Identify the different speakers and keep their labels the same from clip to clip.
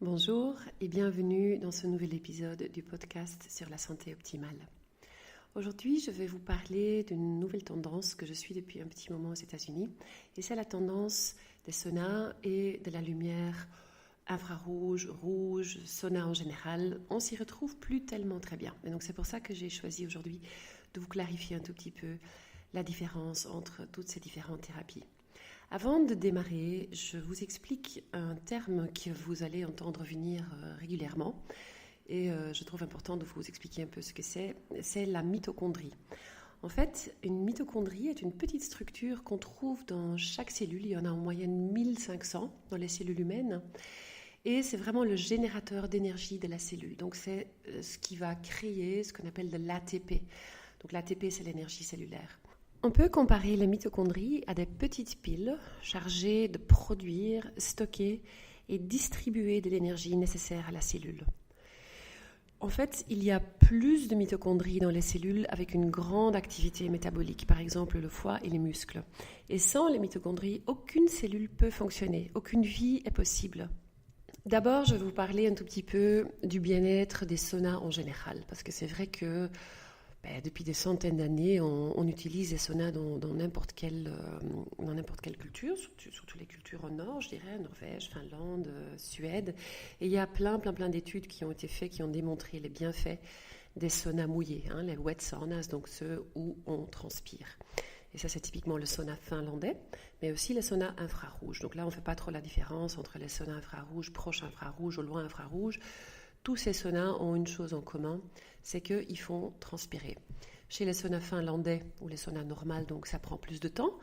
Speaker 1: Bonjour et bienvenue dans ce nouvel épisode du podcast sur la santé optimale. Aujourd'hui, je vais vous parler d'une nouvelle tendance que je suis depuis un petit moment aux États-Unis et c'est la tendance des saunas et de la lumière infrarouge, rouge, sauna en général. On s'y retrouve plus tellement très bien. Et donc c'est pour ça que j'ai choisi aujourd'hui de vous clarifier un tout petit peu la différence entre toutes ces différentes thérapies. Avant de démarrer, je vous explique un terme que vous allez entendre venir régulièrement et je trouve important de vous expliquer un peu ce que c'est la mitochondrie. En fait, une mitochondrie est une petite structure qu'on trouve dans chaque cellule, il y en a en moyenne 1500 dans les cellules humaines et c'est vraiment le générateur d'énergie de la cellule. Donc c'est ce qui va créer ce qu'on appelle de l'ATP. Donc l'ATP c'est l'énergie cellulaire. On peut comparer les mitochondries à des petites piles chargées de produire, stocker et distribuer de l'énergie nécessaire à la cellule. En fait, il y a plus de mitochondries dans les cellules avec une grande activité métabolique, par exemple le foie et les muscles. Et sans les mitochondries, aucune cellule peut fonctionner, aucune vie est possible. D'abord, je vais vous parler un tout petit peu du bien-être des saunas en général, parce que c'est vrai que depuis des centaines d'années, on utilise les saunas dans n'importe quelle culture, surtout les cultures au nord, je dirais, Norvège, Finlande, Suède. Et il y a plein d'études qui ont été faites, qui ont démontré les bienfaits des saunas mouillés, les wet saunas, donc ceux où on transpire. Et ça, c'est typiquement le sauna finlandais, mais aussi le sauna infrarouge. Donc là, on ne fait pas trop la différence entre les saunas infrarouges, proches infrarouges ou loin infrarouges. Tous ces saunas ont une chose en commun, c'est qu'ils font transpirer. Chez les saunas finlandais ou les saunas normales, donc ça prend plus de temps.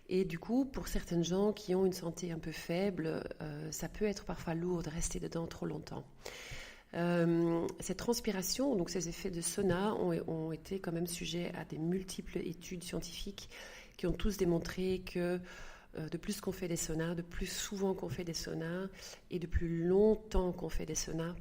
Speaker 1: Et du coup, pour certaines gens qui ont une santé un peu faible, ça peut être parfois lourd de rester dedans trop longtemps. Cette transpiration, donc ces effets de sauna, ont été quand même sujets à des multiples études scientifiques qui ont tous démontré que de plus qu'on fait des saunas, de plus souvent qu'on fait des saunas et de plus longtemps qu'on fait des saunas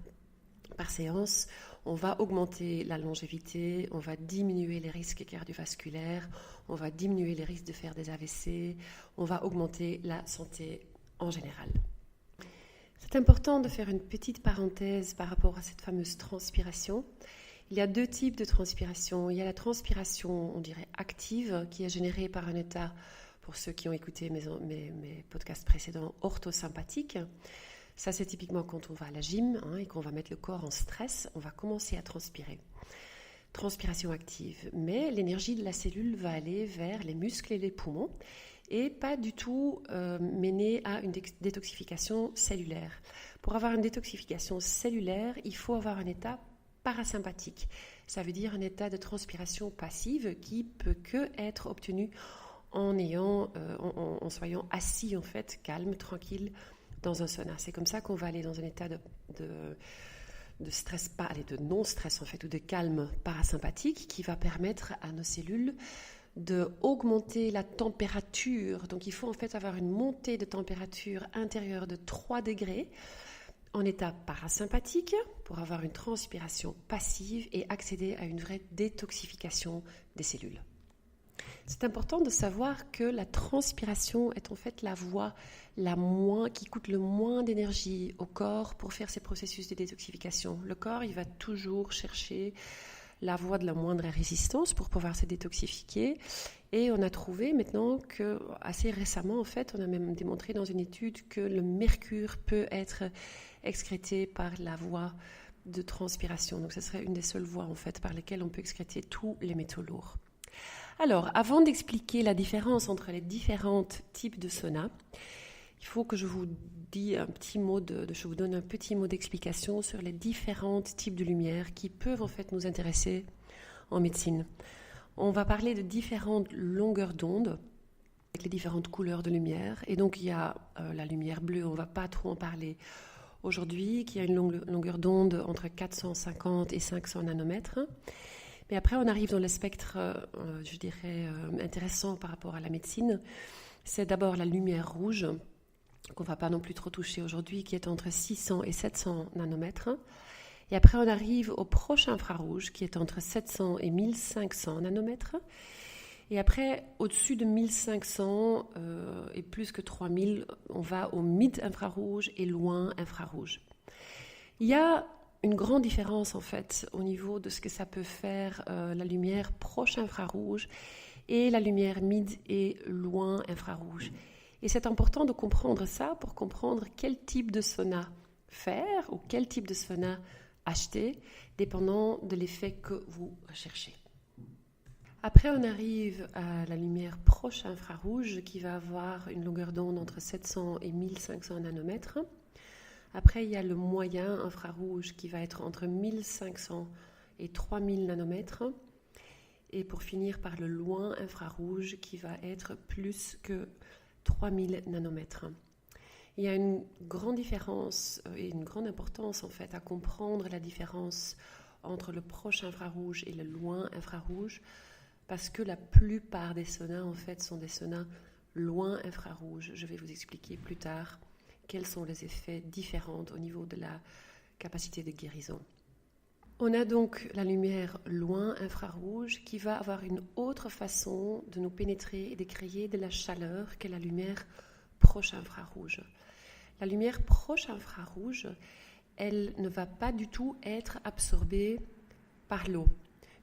Speaker 1: par séance, on va augmenter la longévité, on va diminuer les risques cardiovasculaires, on va diminuer les risques de faire des AVC, on va augmenter la santé en général. C'est important de faire une petite parenthèse par rapport à cette fameuse transpiration. Il y a deux types de transpiration. Il y a la transpiration, on dirait active, qui est générée par un état, pour ceux qui ont écouté mes podcasts précédents, orthosympathique. Ça, c'est typiquement quand on va à la gym et qu'on va mettre le corps en stress, on va commencer à transpirer. Transpiration active. Mais l'énergie de la cellule va aller vers les muscles et les poumons et pas du tout mener à une détoxification cellulaire. Pour avoir une détoxification cellulaire, il faut avoir un état parasympathique. Ça veut dire un état de transpiration passive qui peut que être obtenu en soyant assis, en fait, calme, tranquille, dans un sauna. C'est comme ça qu'on va aller dans un état de stress, de non-stress en fait, ou de calme parasympathique qui va permettre à nos cellules d'augmenter la température. Donc il faut en fait avoir une montée de température intérieure de 3 degrés en état parasympathique pour avoir une transpiration passive et accéder à une vraie détoxification des cellules. C'est important de savoir que la transpiration est en fait la voie qui coûte le moins d'énergie au corps pour faire ces processus de détoxification. Le corps, il va toujours chercher la voie de la moindre résistance pour pouvoir se détoxifier. Et on a trouvé maintenant que, assez récemment en fait, on a même démontré dans une étude que le mercure peut être excrété par la voie de transpiration. Donc ce serait une des seules voies en fait par lesquelles on peut excréter tous les métaux lourds. Alors, avant d'expliquer la différence entre les différents types de sauna, il faut que je vous donne un petit mot d'explication sur les différents types de lumière qui peuvent en fait nous intéresser en médecine. On va parler de différentes longueurs d'onde avec les différentes couleurs de lumière. Et donc, il y a la lumière bleue, on ne va pas trop en parler aujourd'hui, qui a une longueur d'onde entre 450 et 500 nanomètres. Mais après, on arrive dans le spectre, intéressant par rapport à la médecine. C'est d'abord la lumière rouge, qu'on ne va pas non plus trop toucher aujourd'hui, qui est entre 600 et 700 nanomètres. Et après, on arrive au proche infrarouge, qui est entre 700 et 1500 nanomètres. Et après, au-dessus de 1500 et plus que 3000, on va au mid-infrarouge et loin infrarouge. Il y a une grande différence en fait au niveau de ce que ça peut faire la lumière proche infrarouge et la lumière mid et loin infrarouge. Et c'est important de comprendre ça pour comprendre quel type de sauna faire ou quel type de sauna acheter, dépendant de l'effet que vous recherchez. Après, on arrive à la lumière proche infrarouge qui va avoir une longueur d'onde entre 700 et 1500 nanomètres. Après, il y a le moyen infrarouge qui va être entre 1500 et 3000 nanomètres. Et pour finir par le loin infrarouge qui va être plus que 3000 nanomètres. Il y a une grande différence et une grande importance en fait à comprendre la différence entre le proche infrarouge et le loin infrarouge parce que la plupart des saunas en fait sont des saunas loin infrarouge. Je vais vous expliquer plus tard quels sont les effets différents au niveau de la capacité de guérison. On a donc la lumière loin infrarouge qui va avoir une autre façon de nous pénétrer et de créer de la chaleur que la lumière proche infrarouge. La lumière proche infrarouge, elle ne va pas du tout être absorbée par l'eau.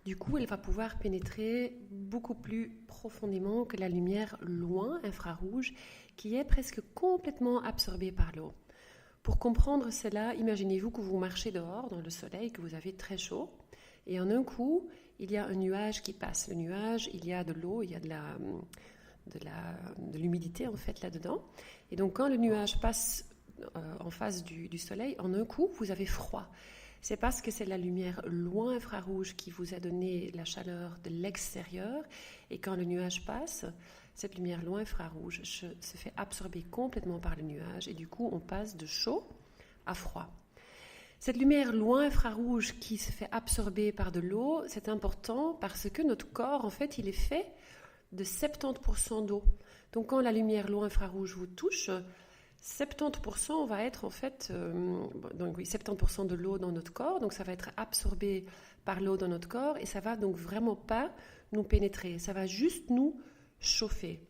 Speaker 1: Du coup, elle va pouvoir pénétrer beaucoup plus profondément que la lumière loin infrarouge qui est presque complètement absorbée par l'eau. Pour comprendre cela, imaginez-vous que vous marchez dehors dans le soleil, que vous avez très chaud, et en un coup, il y a un nuage qui passe. Le nuage, il y a de l'eau, il y a de l'humidité en fait là-dedans. Et donc quand le nuage passe en face du soleil, en un coup, vous avez froid. C'est parce que c'est la lumière loin infrarouge qui vous a donné la chaleur de l'extérieur, et quand le nuage passe, cette lumière loin infrarouge se fait absorber complètement par le nuage et du coup on passe de chaud à froid. Cette lumière loin infrarouge qui se fait absorber par de l'eau, c'est important parce que notre corps en fait il est fait de 70% d'eau. Donc quand la lumière loin infrarouge vous touche, 70% va être en fait 70% de l'eau dans notre corps, donc ça va être absorbé par l'eau dans notre corps et ça va donc vraiment pas nous pénétrer, ça va juste nous chauffer.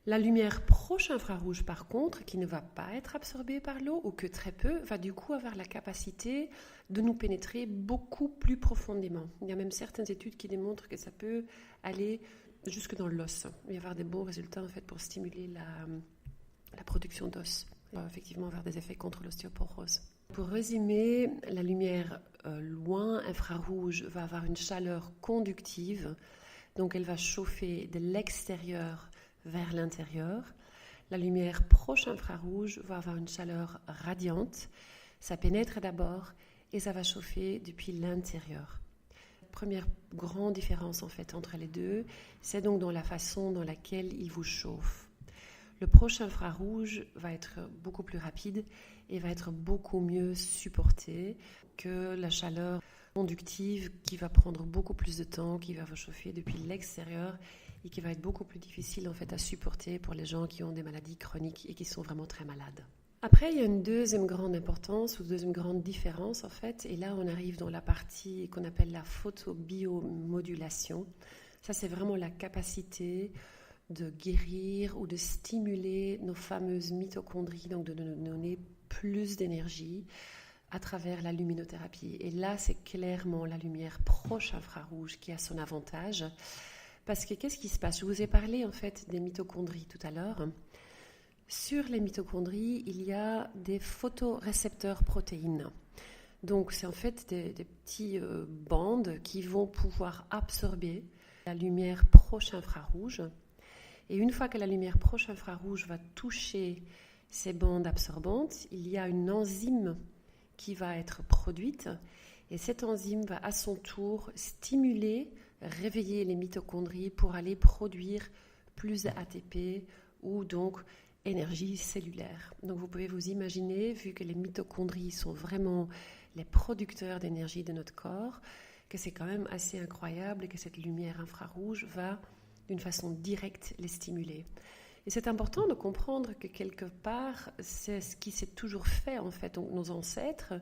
Speaker 1: La lumière proche infrarouge, par contre, qui ne va pas être absorbée par l'eau ou que très peu, va du coup avoir la capacité de nous pénétrer beaucoup plus profondément. Il y a même certaines études qui démontrent que ça peut aller jusque dans l'os. Il va y avoir des bons résultats en fait pour stimuler la production d'os. Il va effectivement avoir des effets contre l'ostéoporose. Pour résumer, la lumière loin infrarouge va avoir une chaleur conductive. Donc elle va chauffer de l'extérieur vers l'intérieur. La lumière proche infrarouge va avoir une chaleur radiante. Ça pénètre d'abord et ça va chauffer depuis l'intérieur. La première grande différence en fait entre les deux, c'est donc dans la façon dans laquelle il vous chauffe. Le proche infrarouge va être beaucoup plus rapide et va être beaucoup mieux supporté que la chaleur conductive qui va prendre beaucoup plus de temps, qui va vous chauffer depuis l'extérieur et qui va être beaucoup plus difficile en fait à supporter pour les gens qui ont des maladies chroniques et qui sont vraiment très malades. Après, il y a une deuxième grande importance ou deuxième grande différence en fait, et là on arrive dans la partie qu'on appelle la photobiomodulation. Ça c'est vraiment la capacité de guérir ou de stimuler nos fameuses mitochondries, donc de nous donner plus d'énergie à travers la luminothérapie. Et là, c'est clairement la lumière proche infrarouge qui a son avantage. Parce que qu'est-ce qui se passe ? Je vous ai parlé en fait des mitochondries tout à l'heure. Sur les mitochondries, il y a des photorécepteurs protéines. Donc, c'est en fait des petits bandes qui vont pouvoir absorber la lumière proche infrarouge. Et une fois que la lumière proche infrarouge va toucher ces bandes absorbantes, il y a une enzyme qui va être produite et cette enzyme va à son tour stimuler, réveiller les mitochondries pour aller produire plus d'ATP ou donc énergie cellulaire. Donc vous pouvez vous imaginer, vu que les mitochondries sont vraiment les producteurs d'énergie de notre corps, que c'est quand même assez incroyable et que cette lumière infrarouge va d'une façon directe les stimuler. Et c'est important de comprendre que quelque part, c'est ce qui s'est toujours fait en fait. Donc, nos ancêtres,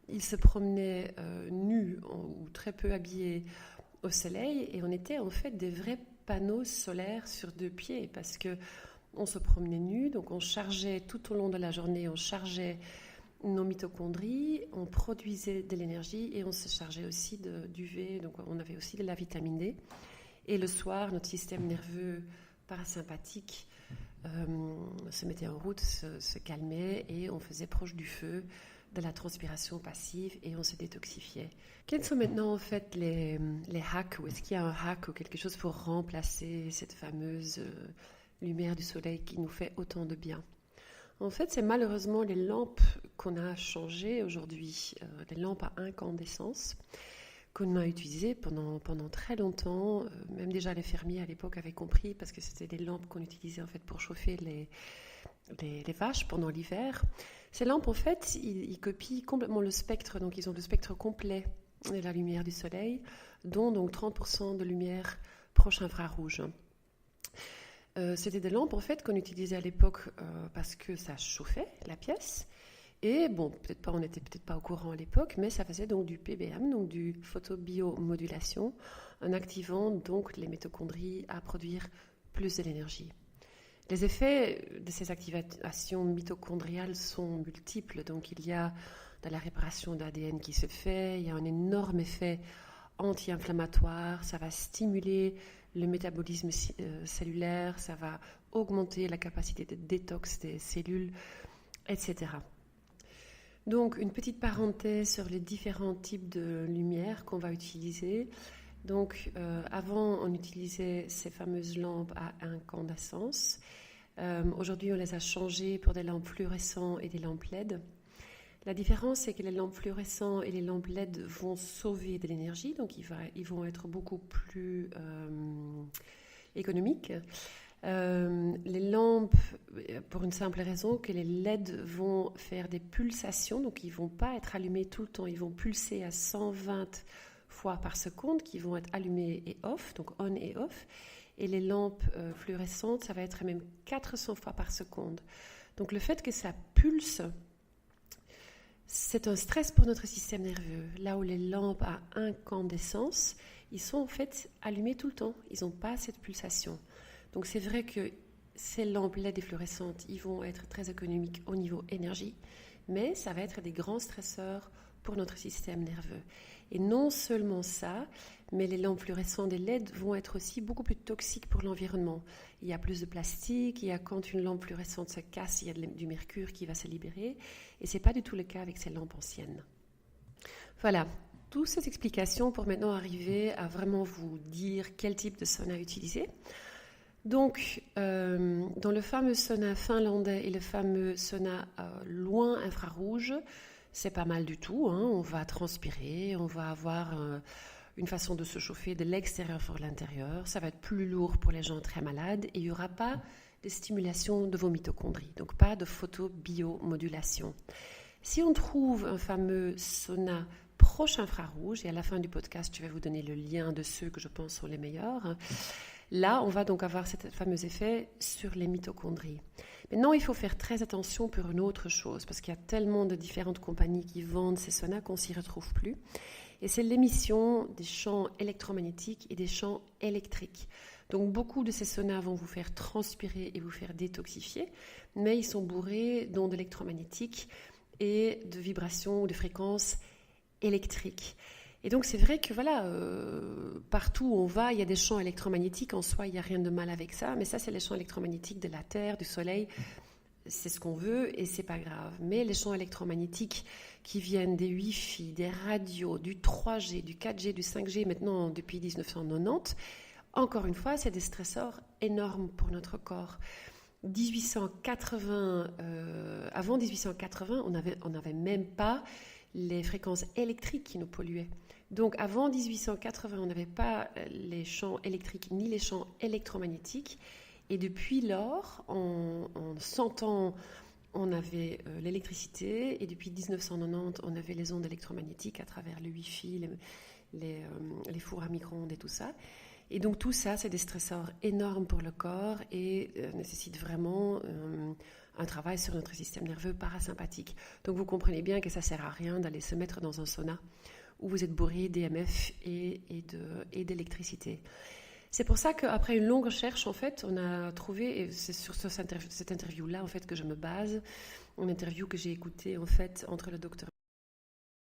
Speaker 1: ils se promenaient nus ou très peu habillés au soleil et on était en fait des vrais panneaux solaires sur deux pieds parce que on se promenait nus, donc on chargeait tout au long de la journée, on chargeait nos mitochondries, on produisait de l'énergie et on se chargeait aussi d'UV, donc on avait aussi de la vitamine D. Et le soir, notre système nerveux parasympathique se mettait en route, se calmait et on faisait proche du feu de la transpiration passive et on se détoxifiait. Quels sont maintenant en fait les hacks, ou est-ce qu'il y a un hack ou quelque chose pour remplacer cette fameuse lumière du soleil qui nous fait autant de bien? En fait, c'est malheureusement les lampes qu'on a changées aujourd'hui, les lampes à incandescence qu'on a utilisées pendant très longtemps. Même déjà les fermiers à l'époque avaient compris parce que c'était des lampes qu'on utilisait en fait pour chauffer les vaches pendant l'hiver. Ces lampes, en fait, ils copient complètement le spectre, donc ils ont le spectre complet de la lumière du soleil, dont donc 30% de lumière proche infrarouge. C'était des lampes en fait qu'on utilisait à l'époque parce que ça chauffait la pièce. Et bon, on n'était peut-être pas au courant à l'époque, mais ça faisait donc du PBM, donc du photobiomodulation, en activant donc les mitochondries à produire plus de l'énergie. Les effets de ces activations mitochondriales sont multiples. Donc il y a de la réparation d'ADN qui se fait, il y a un énorme effet anti-inflammatoire, ça va stimuler le métabolisme cellulaire, ça va augmenter la capacité de détox des cellules, etc. Donc, une petite parenthèse sur les différents types de lumière qu'on va utiliser. Donc, avant, on utilisait ces fameuses lampes à incandescence. Aujourd'hui, on les a changées pour des lampes fluorescentes et des lampes LED. La différence, c'est que les lampes fluorescentes et les lampes LED vont sauver de l'énergie, donc ils vont être beaucoup plus économiques. Les lampes, pour une simple raison, que les LED vont faire des pulsations, donc ils ne vont pas être allumés tout le temps, ils vont pulser à 120 fois par seconde, qui vont être allumées et off, donc on et off. Et les lampes fluorescentes, ça va être même 400 fois par seconde. Donc le fait que ça pulse, c'est un stress pour notre système nerveux. Là où les lampes à incandescence, ils sont en fait allumés tout le temps, ils n'ont pas cette pulsation. Donc c'est vrai que ces lampes LED et fluorescentes, ils vont être très économiques au niveau énergie, mais ça va être des grands stresseurs pour notre système nerveux. Et non seulement ça, mais les lampes fluorescentes et LED vont être aussi beaucoup plus toxiques pour l'environnement. Il y a plus de plastique, quand une lampe fluorescente se casse, il y a du mercure qui va se libérer, et ce n'est pas du tout le cas avec ces lampes anciennes. Voilà, toutes ces explications pour maintenant arriver à vraiment vous dire quel type de sauna utiliser. Donc, dans le fameux sauna finlandais et le fameux sauna loin infrarouge, c'est pas mal du tout. On va transpirer, on va avoir une façon de se chauffer de l'extérieur vers l'intérieur. Ça va être plus lourd pour les gens très malades et il n'y aura pas de stimulation de vos mitochondries, donc pas de photobiomodulation. Si on trouve un fameux sauna proche infrarouge, et à la fin du podcast, je vais vous donner le lien de ceux que je pense sont les meilleurs. Là, on va donc avoir ce fameux effet sur les mitochondries. Maintenant, il faut faire très attention pour une autre chose, parce qu'il y a tellement de différentes compagnies qui vendent ces saunas qu'on ne s'y retrouve plus. Et c'est l'émission des champs électromagnétiques et des champs électriques. Donc, beaucoup de ces saunas vont vous faire transpirer et vous faire détoxifier, mais ils sont bourrés d'ondes électromagnétiques et de vibrations ou de fréquences électriques. Et donc, c'est vrai que partout où on va, il y a des champs électromagnétiques. En soi, il n'y a rien de mal avec ça. Mais ça, c'est les champs électromagnétiques de la Terre, du Soleil. C'est ce qu'on veut et c'est pas grave. Mais les champs électromagnétiques qui viennent des Wi-Fi, des radios, du 3G, du 4G, du 5G, maintenant depuis 1990, encore une fois, c'est des stresseurs énormes pour notre corps. Avant 1880, on n'avait même pas les fréquences électriques qui nous polluaient. Donc avant 1880, on n'avait pas les champs électriques ni les champs électromagnétiques. Et depuis lors, en 100 ans, on avait l'électricité. Et depuis 1990, on avait les ondes électromagnétiques à travers le Wi-Fi, les fours à micro-ondes et tout ça. Et donc tout ça, c'est des stresseurs énormes pour le corps et nécessite vraiment un travail sur notre système nerveux parasympathique. Donc vous comprenez bien que ça ne sert à rien d'aller se mettre dans un sauna où vous êtes bourré d'EMF et d'électricité. C'est pour ça qu'après une longue recherche, en fait, on a trouvé, et c'est sur cette interview-là, en fait, que je me base, une interview que j'ai écoutée, en fait, entre le docteur